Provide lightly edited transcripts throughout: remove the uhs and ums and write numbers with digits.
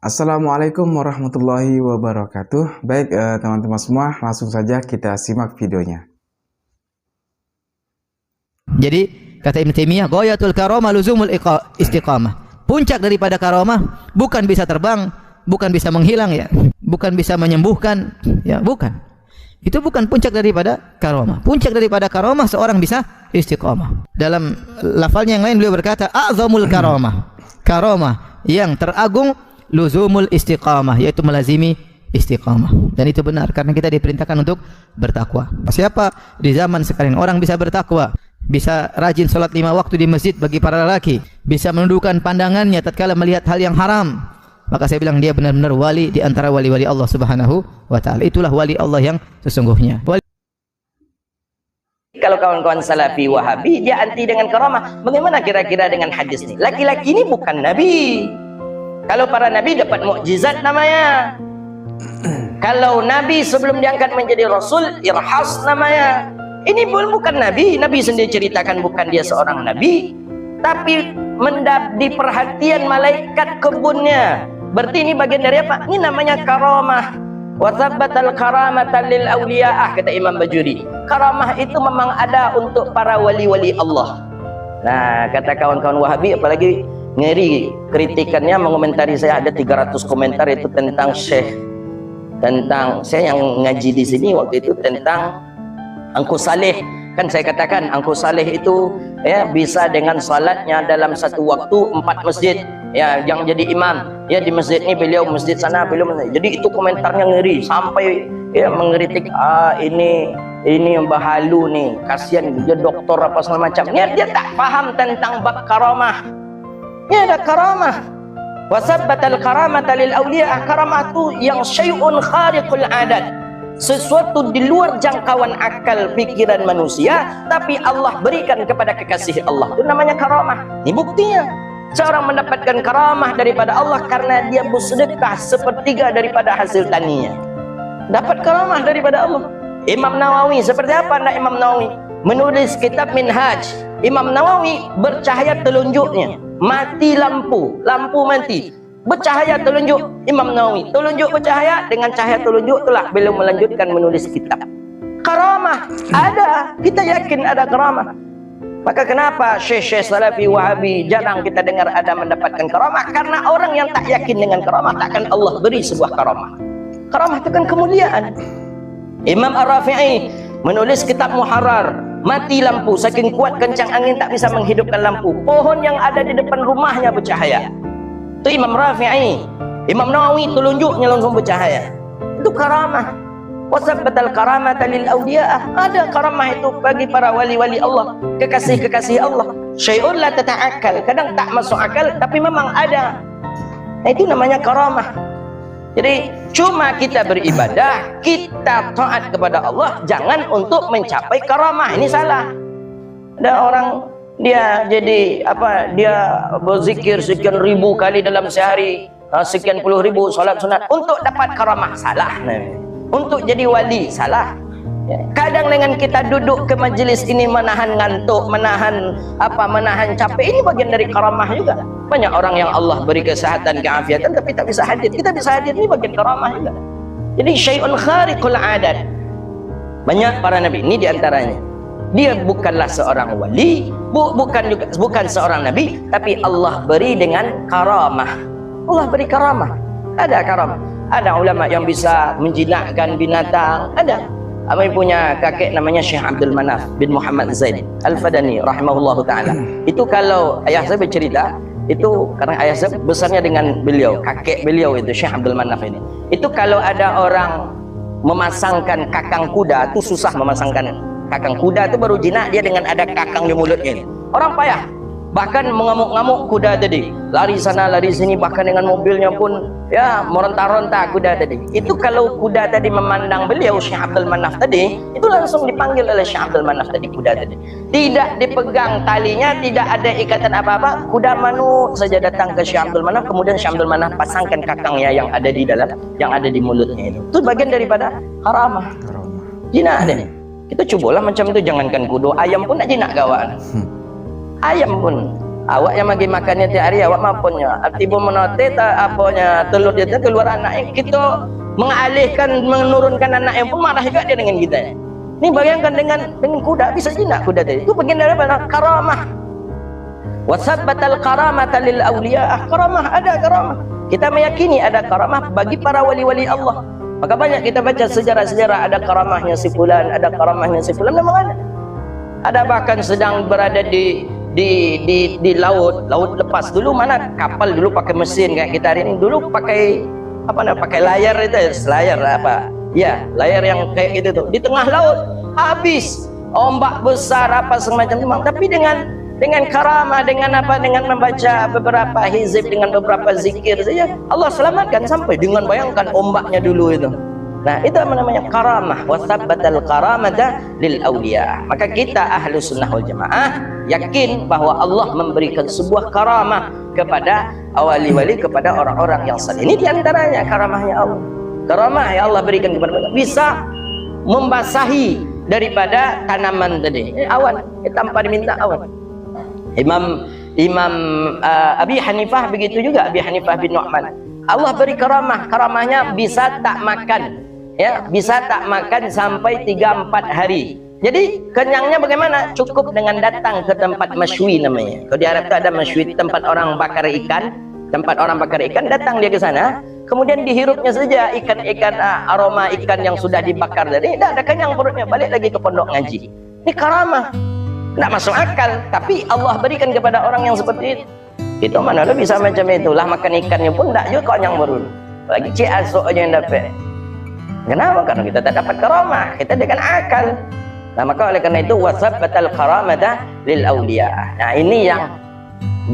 Assalamualaikum warahmatullahi wabarakatuh. Baik teman-teman semua, langsung saja kita simak videonya. Jadi kata Ibn Taimiyah, ghayatul karamah luzumul istiqamah. Puncak daripada karamah bukan bisa terbang, bukan bisa menghilang ya, bukan bisa menyembuhkan ya, bukan. Itu bukan puncak daripada karamah. Puncak daripada karamah seorang bisa istiqamah. Dalam lafalnya yang lain beliau berkata, a'zamul karamah. Karamah yang teragung luzumul istiqamah, yaitu melazimi istiqamah. Dan itu benar karena kita diperintahkan untuk bertakwa. Siapa di zaman sekarang orang bisa bertakwa, bisa rajin salat 5 waktu di masjid bagi para lelaki, bisa menundukkan pandangannya tatkala melihat hal yang haram, maka saya bilang dia benar-benar wali di antara wali-wali Allah Subhanahu wa taala. Itulah wali Allah yang sesungguhnya. Kalau kawan-kawan Salafi Wahabi dia anti dengan karamah, bagaimana kira-kira dengan hadis ini? Laki-laki ini bukan nabi. Kalau para nabi dapat mukjizat namanya. Kalau nabi sebelum diangkat menjadi rasul, irhas namanya. Ini bukan nabi. Nabi sendiri ceritakan bukan dia seorang nabi, tapi di perhatian malaikat kebunnya. Berarti ini bagian dari apa? Ini namanya karamah. Wa tsabbatal karamata lil awliyaah, kata Imam Bajuri. Karamah itu memang ada untuk para wali-wali Allah. Nah, kata kawan-kawan Wahabi, apalagi ngeri kritikannya mengomentari saya, ada 300 komentar itu tentang Syekh, tentang saya yang ngaji di sini waktu itu tentang Angku Saleh. Kan saya katakan Angku Saleh itu ya bisa dengan salatnya dalam satu waktu 4 masjid ya, yang jadi imam ya, di masjid ini beliau, masjid sana beliau. Jadi itu komentarnya ngeri sampai ya mengkritik, ini yang bahalu nih, kasihan dia doktor apa segala macam. Dia tak paham tentang bab karamah. Ini ada karamah. Wasabbatal karamata lil awliya. Karamah itu yang syai'un khariqul adat, sesuatu di luar jangkauan akal pikiran manusia, tapi Allah berikan kepada kekasih Allah. Itu namanya karamah. Ini buktinya. Seorang mendapatkan karamah daripada Allah karena dia bersedekah sepertiga daripada hasil taninya. Dapat karamah daripada Allah. Imam Nawawi, seperti apa anda Imam Nawawi? Menulis kitab Minhaj. Imam Nawawi bercahaya telunjuknya. Mati lampu mati, bercahaya telunjuk. Imam Nawawi telunjuk bercahaya, dengan cahaya telunjuk itulah beliau melanjutkan menulis kitab. Karamah ada, kita yakin ada karamah. Maka kenapa Syekh Salafi Wahabi jarang kita dengar ada mendapatkan karamah? Karena orang yang tak yakin dengan karamah, takkan Allah beri sebuah karamah. Karamah itu kan kemuliaan. Imam Ar-Rafi'i menulis kitab Muharrar, mati lampu, saking kuat kencang angin tak bisa menghidupkan lampu, pohon yang ada di depan rumahnya bercahaya. Itu Imam Rafi'i. Imam Nawawi telunjuknya langsung bercahaya. Itu karamah. Wasabbatal karamata lil awliya. Ada karamah itu bagi para wali-wali Allah, kekasih-kekasih Allah. Syai'un la tata'akkal, kadang tak masuk akal tapi memang ada. Nah, itu namanya karamah. Jadi cuma kita beribadah, kita taat kepada Allah, jangan untuk mencapai karamah. Ini salah. Ada orang dia jadi apa? Dia berzikir sekian ribu kali dalam sehari, sekian puluh ribu salat sunat untuk dapat karamah. Salah. Untuk jadi wali salah. Kadang dengan kita duduk ke majlis ini menahan ngantuk, menahan capek, ini bagian dari karamah juga. Banyak orang yang Allah beri kesehatan, keafiatan tapi tak bisa hadir. Kita bisa hadir, ini bagian karamah juga. Jadi syai'un khariqul adat. Banyak para nabi, ini diantaranya. Dia bukanlah seorang wali, bukan seorang nabi, tapi Allah beri dengan karamah. Allah beri karamah. Ada karamah. Ada ulama yang bisa menjinakkan binatang, ada. Kami punya kakek namanya Syekh Abdul Manaf bin Muhammad Zaid Al-Fadani rahimahullahu ta'ala. Itu kalau ayah saya bercerita, itu karena ayah saya besarnya dengan beliau, kakek beliau itu Syekh Abdul Manaf ini. Itu kalau ada orang memasangkan kakang kuda, itu susah memasangkan kakang kuda, itu baru jinak dia dengan ada kakang di mulutnya ini. Orang payah. Bahkan mengamuk-ngamuk kuda tadi, lari sana lari sini, bahkan dengan mobilnya pun ya meronta-ronta kuda tadi. Itu kalau kuda tadi memandang beliau Syekh Abdul Manaf tadi, itu langsung dipanggil oleh Syekh Abdul Manaf tadi, kuda tadi. Tidak dipegang talinya, tidak ada ikatan apa-apa, kuda manut saja datang ke Syekh Abdul Manaf, kemudian Syekh Abdul Manaf pasangkan kakangnya yang ada di dalam, yang ada di mulutnya itu. Itu bagian daripada karamah. Jinak deh. Kita cobalah macam itu, jangankan kuda, ayam pun nak jinak kawan. Ayam pun Awak yang bagi makannya tiap hari, awak mampunya. Tiba menote tak apanya telur dia keluar anaknya, kita mengalihkan, menurunkan anaknya pun marah juga dia dengan kita. Ini bayangkan dengan kuda, bisa jinak kuda tadi. Itu bagian daripada karamah. Wasabbatal karamata lil awliya. Karamah, ada karamah. Kita meyakini ada karamah bagi para wali-wali Allah. Maka banyak kita baca sejarah-sejarah, ada karamahnya si fulan, ada karamahnya si fulan, memang ada. Ada bahkan sedang berada di laut lepas. Dulu mana kapal dulu pakai mesin kayak kita hari ini. Dulu pakai pakai layar itu, layar apa? Ya, layar yang kayak gitu tuh. Di tengah laut habis, ombak besar apa semacam itu. Tapi dengan karamah, dengan membaca beberapa hizib, dengan beberapa zikir saja Allah selamatkan sampai dengan bayangkan ombaknya dulu itu. Nah, itu namanya karamah. Wasabbatal karamata lil awliya. Maka kita ahlu sunnah wal jamaah yakin bahwa Allah memberikan sebuah karamah kepada wali-wali, kepada orang-orang yang saleh. Ini diantaranya karamahnya Allah. Karamah yang Allah berikan kepada kita bisa membasahi daripada tanaman tadi. Awan, tanpa diminta awan. Imam Abi Hanifah begitu juga, Abi Hanifah bin Nu'man. Allah beri karamah, karamahnya bisa tak makan. Ya, bisa tak makan sampai 3-4 hari. Jadi kenyangnya bagaimana? Cukup dengan datang ke tempat masywi namanya. Kalau di Arab itu ada masywi, tempat orang bakar ikan. Tempat orang bakar ikan, datang dia ke sana. Kemudian dihirupnya saja ikan-ikan, aroma ikan yang sudah dibakar tadi. Dah ada kenyang perutnya, balik lagi ke pondok ngaji. Ini karamah. Tidak masuk akal, tapi Allah berikan kepada orang yang seperti itu. Itu mana ada bisa macam itulah, makan ikannya pun tidak juga kenyang perut. Lagi cik asuk aja yang dapat. Kenapa? Karena kita tak dapat karamah, kita dengan akal. Nah, maka oleh karena itu wasabbatal karamata lil awliya. Nah, ini yang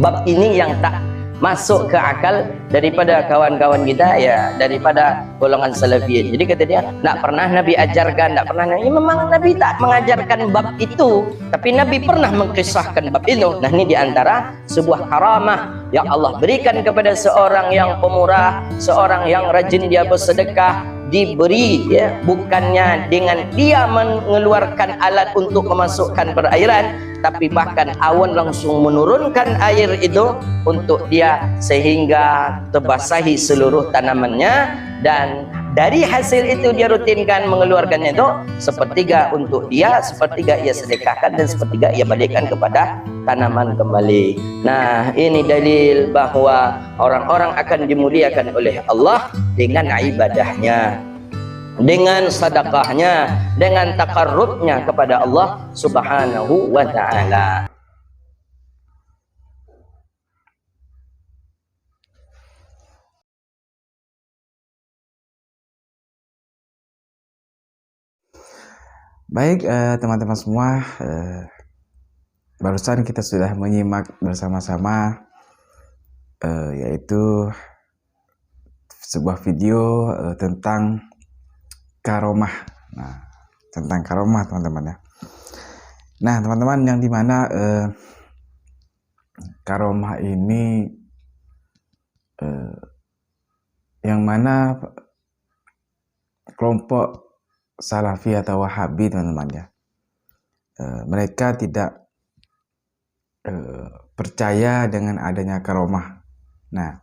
bab ini yang tak masuk ke akal daripada kawan-kawan kita, ya, daripada golongan salafiyyin. Jadi kata dia, tak pernah Nabi ajarkan, tak pernah. Ya, memang Nabi tak mengajarkan bab itu, tapi Nabi pernah mengkisahkan bab itu. Nah, ini diantara sebuah karamah yang Allah berikan kepada seorang yang pemurah, seorang yang rajin dia bersedekah, diberi, ya, bukannya dengan dia mengeluarkan alat untuk memasukkan perairan, tapi bahkan awan langsung menurunkan air itu untuk dia sehingga terbasahi seluruh tanamannya, dan dari hasil itu dia rutinkan mengeluarkannya itu sepertiga untuk dia, sepertiga ia sedekahkan, dan sepertiga ia balikkan kepada tanaman kembali. Nah, ini dalil bahwa orang-orang akan dimuliakan oleh Allah dengan ibadahnya, dengan sedekahnya, dengan takarrubnya kepada Allah Subhanahu wa ta'ala. Baik, teman-teman semua, barusan kita sudah menyimak bersama-sama yaitu sebuah video tentang karomah. Nah, tentang karomah, teman-teman, ya. Nah, teman-teman, yang dimana karomah ini yang mana kelompok Salafi atau Wahabi, teman-teman, ya, mereka tidak percaya dengan adanya karomah. Nah,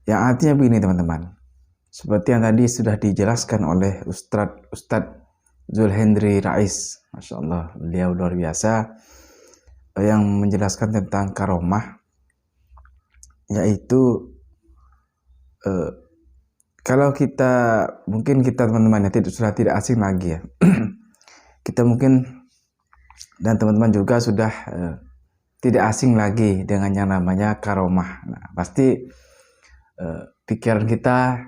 yang artinya begini, teman-teman, seperti yang tadi sudah dijelaskan oleh Ustadz Zulhendri Rais, Masya Allah, beliau luar biasa, yang menjelaskan tentang karomah, yaitu kalau kita, mungkin kita, teman-teman, ya, sudah tidak asing lagi, ya. Kita mungkin, dan teman-teman juga sudah tidak asing lagi dengan yang namanya karomah. Nah, pasti pikiran kita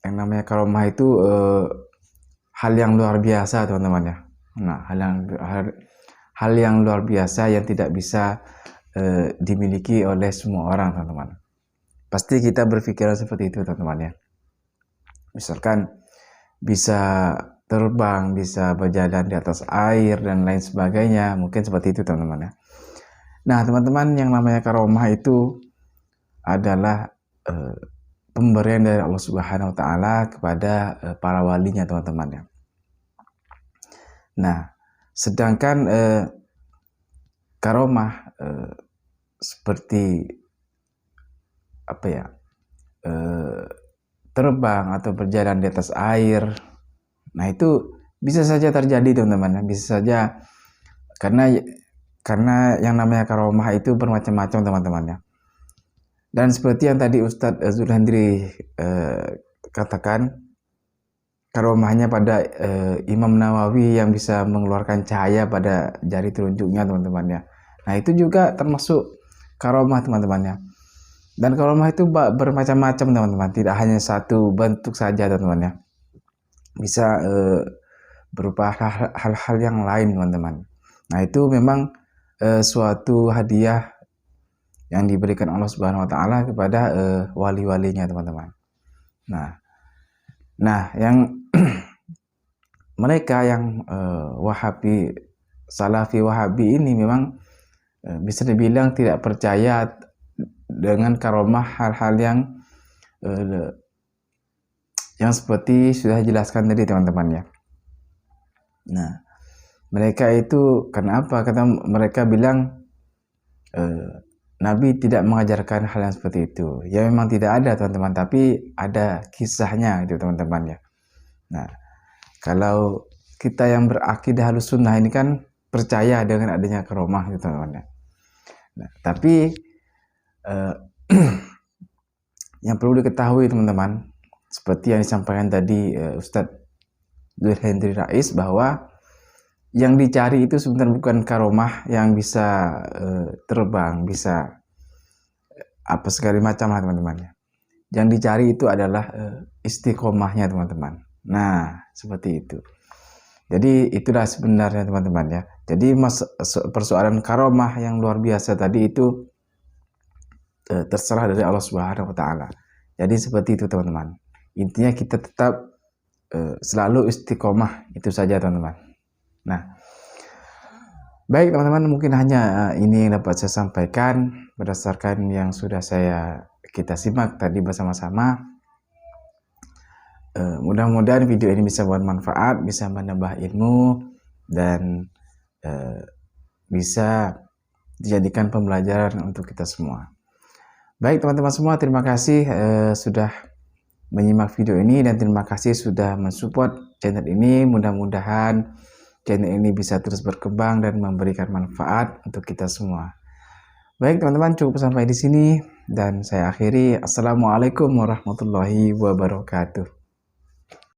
yang namanya karomah itu hal yang luar biasa, teman-teman, ya. Nah, hal yang luar biasa yang tidak bisa dimiliki oleh semua orang, teman-teman. Pasti kita berpikiran seperti itu, teman-teman, ya. Misalkan bisa terbang, bisa berjalan di atas air, dan lain sebagainya. Mungkin seperti itu, teman-teman, ya. Nah, teman-teman, yang namanya karomah itu adalah pemberian dari Allah Subhanahu wa ta'ala kepada para walinya, teman-teman, ya. Nah, sedangkan karomah seperti apa ya, terbang atau berjalan di atas air. Nah itu bisa saja terjadi teman-teman, bisa saja karena yang namanya karomah itu bermacam-macam teman-teman ya. Dan seperti yang tadi Ustadz Zulhendri katakan, karomahnya pada Imam Nawawi yang bisa mengeluarkan cahaya pada jari telunjuknya teman-teman ya. Nah itu juga termasuk karomah teman-teman ya. Dan karomah itu bermacam-macam teman-teman, tidak hanya satu bentuk saja teman-teman ya. Bisa berupa hal-hal yang lain teman-teman. Nah itu memang suatu hadiah yang diberikan Allah Subhanahu wa taala kepada wali-walinya teman-teman. Nah yang mereka yang Wahabi, Salafi Wahabi ini memang bisa dibilang tidak percaya dengan karomah, hal-hal yang seperti sudah dijelaskan tadi teman-teman ya. Nah mereka itu kenapa? Kata mereka bilang Nabi tidak mengajarkan hal yang seperti itu. Ya memang tidak ada teman-teman, tapi ada kisahnya itu teman-teman ya. Nah kalau kita yang berakidah Ahlus Sunnah ini kan percaya dengan adanya karomah gitu teman-teman ya. Nah, tapi yang perlu diketahui teman-teman, seperti yang disampaikan tadi Ustadz Zulhendri Rais, bahwa yang dicari itu sebenarnya bukan karomah yang bisa terbang, bisa apa segala macam lah teman-teman ya. Yang dicari itu adalah istiqomahnya teman-teman. Nah seperti itu. Jadi itulah sebenarnya teman-teman ya. Jadi persoalan karomah yang luar biasa tadi itu terserah dari Allah Subhanahu wa taala. Jadi seperti itu teman-teman. Intinya kita tetap selalu istiqomah, itu saja teman-teman. Nah, baik teman-teman, mungkin hanya ini yang dapat saya sampaikan berdasarkan yang sudah kita simak tadi bersama-sama. Mudah-mudahan video ini bisa bermanfaat, bisa menambah ilmu, dan bisa dijadikan pembelajaran untuk kita semua. Baik teman-teman semua, terima kasih sudah menyimak video ini, dan terima kasih sudah mensupport channel ini. Mudah-mudahan channel ini bisa terus berkembang dan memberikan manfaat untuk kita semua. Baik teman-teman, cukup sampai di sini dan saya akhiri. Assalamualaikum warahmatullahi wabarakatuh.